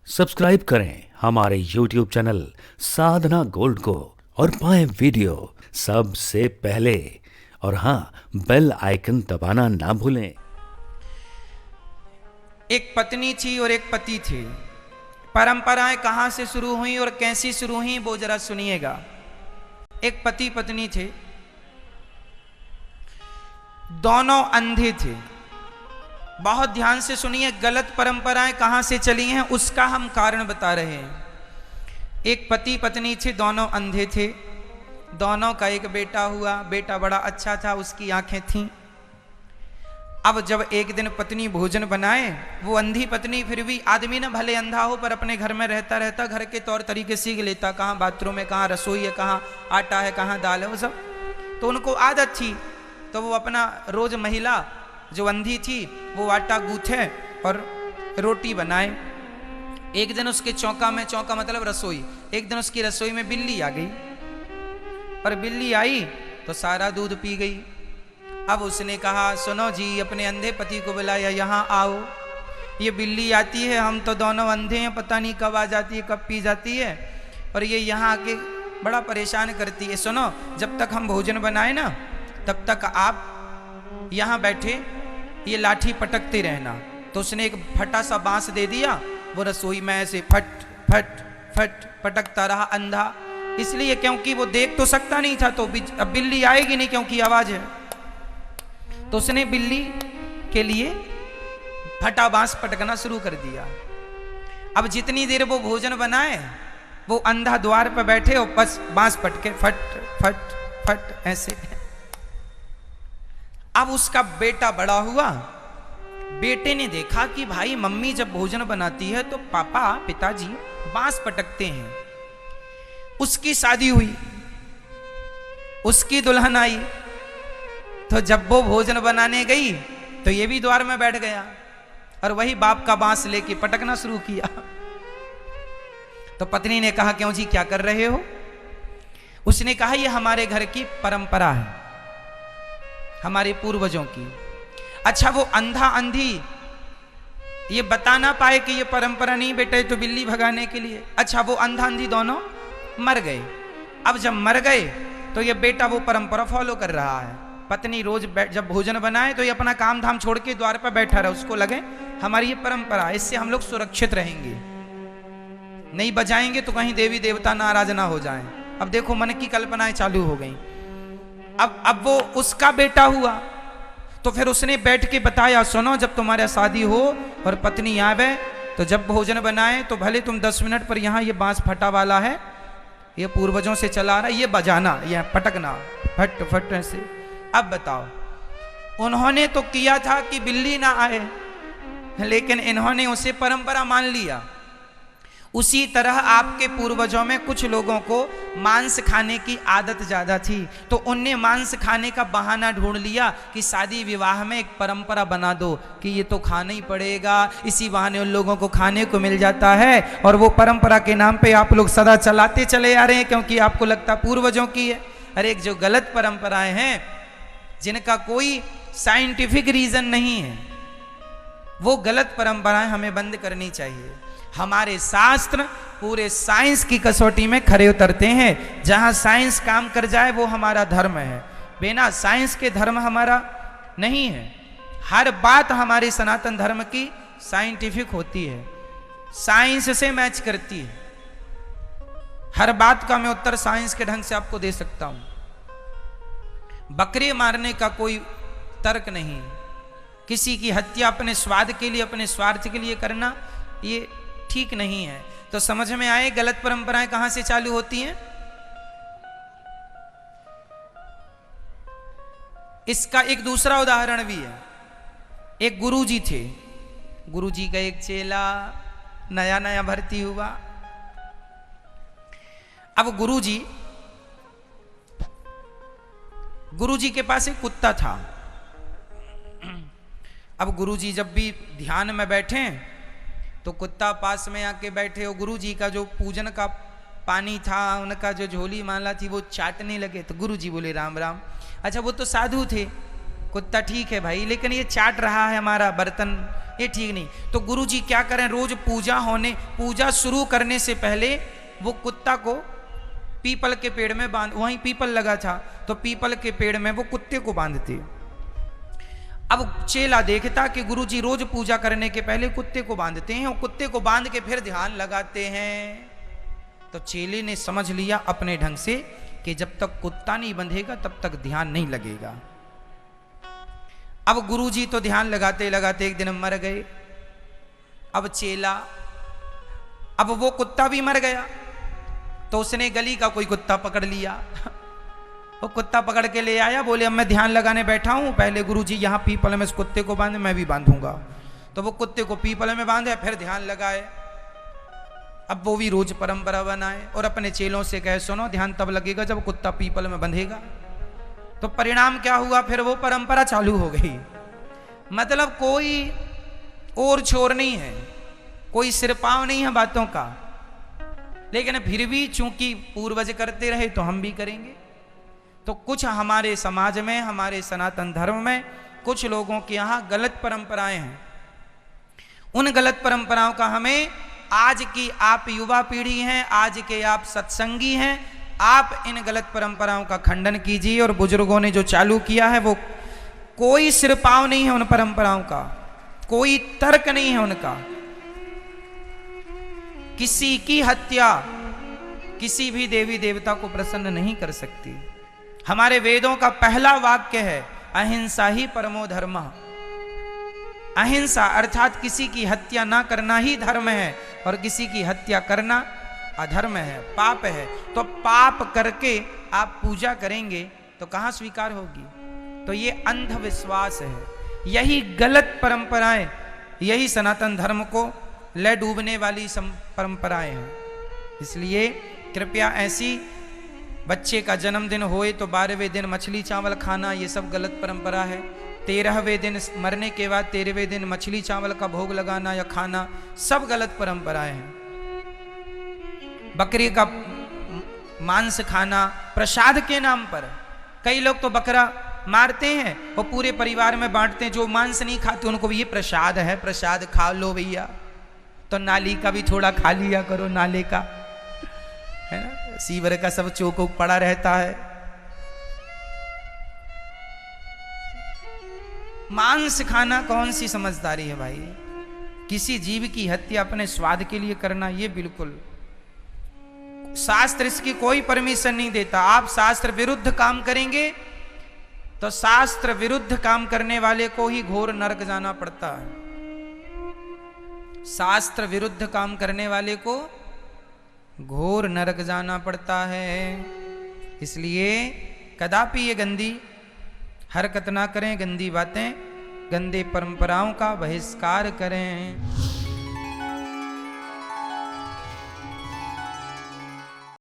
Subscribe करें हमारे YouTube channel साधना gold को और पाएं वीडियो सबसे पहले। और हाँ, बेल आइकन दबाना ना भूलें। एक पत्नी थी और एक पति थे। परंपराएं कहां से शुरू हुई और कैसी शुरू हुई वो जरा सुनिएगा। एक पति पत्नी थे, दोनों अंधे थे। बहुत ध्यान से सुनिए, गलत परंपराएं कहां से चली हैं उसका हम कारण बता रहे हैं। एक पति पत्नी थे, दोनों अंधे थे। दोनों का एक बेटा हुआ। बेटा बड़ा अच्छा था, उसकी आंखें थीं। अब जब एक दिन पत्नी भोजन बनाए, वो अंधी पत्नी, फिर भी आदमी ना भले अंधा हो पर अपने घर में रहता रहता घर के तौर तरीके सीख लेता, कहाँ बाथरूम है, कहाँ रसोई है, कहाँ आटा है, कहाँ दाल है, वो सब तो उनको आदत थी। तो वो अपना रोज महिला जो अंधी थी वो आटा गूंथे और रोटी बनाए। एक दिन उसके चौका में, चौका मतलब रसोई, एक दिन उसकी रसोई में बिल्ली आ गई। और बिल्ली आई तो सारा दूध पी गई। अब उसने कहा, सुनो जी, अपने अंधे पति को बुलाया, यहाँ आओ। ये बिल्ली आती है, हम तो दोनों अंधे हैं, पता नहीं कब आ जाती है, कब पी जाती है, और ये यहाँ आके बड़ा परेशान करती है। सुनो, जब तक हम भोजन बनाए ना तब तक आप यहाँ बैठे ये लाठी पटकते रहना। तो उसने एक फटा सा बांस दे दिया, वो रसोई में ऐसे फट फट फट पटकता रहा, अंधा इसलिए क्योंकि वो देख तो सकता नहीं था। तो अब बिल्ली आएगी नहीं क्योंकि आवाज है। तो उसने बिल्ली के लिए फटा बांस पटकना शुरू कर दिया। अब जितनी देर वो भोजन बनाए, वो अंधा द्वार पर बैठे और बस बांस पटके फट फट फट ऐसे। अब उसका बेटा बड़ा हुआ। बेटे ने देखा कि भाई मम्मी जब भोजन बनाती है तो पापा, पिताजी बांस पटकते हैं। उसकी शादी हुई, उसकी दुल्हन आई, तो जब वो भोजन बनाने गई तो ये भी द्वार में बैठ गया और वही बाप का बांस लेके पटकना शुरू किया। तो पत्नी ने कहा, क्यों जी, क्या कर रहे हो? उसने कहा, ये हमारे घर की परंपरा है, हमारे पूर्वजों की। अच्छा, वो अंधा अंधी ये बता ना पाए कि ये परंपरा नहीं बेटा, तो बिल्ली भगाने के लिए। अच्छा, वो अंधा अंधी दोनों मर गए। अब जब मर गए तो ये बेटा वो परंपरा फॉलो कर रहा है। पत्नी रोज जब भोजन बनाए तो ये अपना काम धाम छोड़ के द्वार पर बैठा रहा। उसको लगे हमारी ये परंपरा, इससे हम लोग सुरक्षित रहेंगे, नहीं बजाएंगे तो कहीं देवी देवता नाराज ना हो जाएं। अब देखो, मन की कल्पनाएं चालू हो गई। अब वो उसका बेटा हुआ तो फिर उसने बैठ के बताया, सुनो, जब तुम्हारा शादी हो और पत्नी आवे तो जब भोजन बनाए तो भले तुम 10 मिनट पर यहाँ ये बांस फटा वाला है, ये पूर्वजों से चला रहा, ये बजाना, ये पटकना फट फट ऐसे। अब बताओ, उन्होंने तो किया था कि बिल्ली ना आए, लेकिन इन्होंने उसे परंपरा मान लिया। उसी तरह आपके पूर्वजों में कुछ लोगों को मांस खाने की आदत ज्यादा थी, तो उनने मांस खाने का बहाना ढूंढ लिया कि शादी विवाह में एक परंपरा बना दो कि ये तो खाना ही पड़ेगा। इसी बहाने उन लोगों को खाने को मिल जाता है और वो परंपरा के नाम पे आप लोग सदा चलाते चले आ रहे हैं क्योंकि आपको लगता पूर्वजों की है। अरे, एक जो गलत परंपराएं हैं जिनका कोई साइंटिफिक रीजन नहीं है, वो गलत परंपराएं हमें बंद करनी चाहिए। हमारे शास्त्र पूरे साइंस की कसौटी में खरे उतरते हैं। जहां साइंस काम कर जाए वो हमारा धर्म है, बिना साइंस के धर्म हमारा नहीं है। हर बात हमारे सनातन धर्म की साइंटिफिक होती है, साइंस से मैच करती है। हर बात का मैं उत्तर साइंस के ढंग से आपको दे सकता हूं। बकरे मारने का कोई तर्क नहीं, किसी की हत्या अपने स्वाद के लिए, अपने स्वार्थ के लिए करना ये ठीक नहीं है। तो समझ में आए गलत परंपराएं कहां से चालू होती हैं। इसका एक दूसरा उदाहरण भी है। एक गुरुजी थे, गुरुजी का एक चेला नया नया भर्ती हुआ। अब गुरुजी के पास एक कुत्ता था। अब गुरुजी जब भी ध्यान में बैठे तो कुत्ता पास में आके बैठे, और गुरुजी का जो पूजन का पानी था, उनका जो झोली माला थी, वो चाटने लगे। तो गुरुजी बोले, राम राम। अच्छा, वो तो साधु थे, कुत्ता ठीक है भाई, लेकिन ये चाट रहा है हमारा बर्तन, ये ठीक नहीं। तो गुरुजी क्या करें, रोज पूजा शुरू करने से पहले वो कुत्ता को पीपल के पेड़ में बांध, वहीं पीपल लगा था तो पीपल के पेड़ में वो कुत्ते को बांधते। अब चेला देखता कि गुरुजी रोज पूजा करने के पहले कुत्ते को बांधते हैं और कुत्ते को बांध के फिर ध्यान लगाते हैं। तो चेले ने समझ लिया अपने ढंग से कि जब तक कुत्ता नहीं बंधेगा तब तक ध्यान नहीं लगेगा। अब गुरुजी तो ध्यान लगाते लगाते एक दिन मर गए। अब चेला, अब वो कुत्ता भी मर गया तो उसने गली का कोई कुत्ता पकड़ लिया। वो कुत्ता पकड़ के ले आया, बोले अब मैं ध्यान लगाने बैठा हूं, पहले गुरुजी यहां पीपल में इस कुत्ते को बांधे, मैं भी बांधूंगा। तो वो कुत्ते को पीपल में बांधे, फिर ध्यान लगाए। अब वो भी रोज परंपरा बनाए और अपने चेलों से कहे सुनो ध्यान तब लगेगा जब कुत्ता पीपल में बंधेगा। तो परिणाम क्या हुआ, फिर वो परंपरा चालू हो गई। मतलब कोई और छोर नहीं है, कोई सिरपाव नहीं है बातों का, लेकिन फिर भी चूंकि पूर्वज करते रहे तो हम भी करेंगे। तो कुछ हमारे समाज में, हमारे सनातन धर्म में कुछ लोगों के यहाँ गलत परंपराएं हैं। उन गलत परंपराओं का हमें, आज की आप युवा पीढ़ी हैं, आज के आप सत्संगी हैं, आप इन गलत परंपराओं का खंडन कीजिए। और बुजुर्गों ने जो चालू किया है वो कोई सिरपाव नहीं है उन परंपराओं का, कोई तर्क नहीं है उनका। किसी की हत्या किसी भी देवी देवता को प्रसन्न नहीं कर सकती। हमारे वेदों का पहला वाक्य है अहिंसा ही परमो धर्म। अहिंसा अर्थात किसी की हत्या ना करना ही धर्म है और किसी की हत्या करना अधर्म है, पाप है। तो पाप करके आप पूजा करेंगे तो कहां स्वीकार होगी। तो ये अंधविश्वास है, यही गलत परंपराएं, यही सनातन धर्म को ले डूबने वाली परंपराएं हैं। इसलिए कृपया ऐसी, बच्चे का जन्मदिन होए तो 12वें दिन मछली चावल खाना, ये सब गलत परंपरा है। 13वें दिन मरने के बाद 13वें दिन मछली चावल का भोग लगाना या खाना, सब गलत परंपराएं हैं। बकरी का मांस खाना प्रसाद के नाम पर, कई लोग तो बकरा मारते हैं और पूरे परिवार में बांटते हैं। जो मांस नहीं खाते उनको भी ये प्रसाद है, प्रसाद खा लो भैया। तो नाली का भी थोड़ा खा लिया करो, नाले का है ना, सीवर का सब चौको पड़ा रहता है। मांस खाना कौन सी समझदारी है भाई। किसी जीव की हत्या अपने स्वाद के लिए करना, ये बिल्कुल, शास्त्र इसकी कोई परमिशन नहीं देता। आप शास्त्र विरुद्ध काम करेंगे तो शास्त्र विरुद्ध काम करने वाले को ही घोर नरक जाना पड़ता है। शास्त्र विरुद्ध काम करने वाले को घोर नरक जाना पड़ता है। इसलिए कदापि ये गंदी हरकत ना करें, गंदी बातें, गंदे परंपराओं का बहिष्कार करें।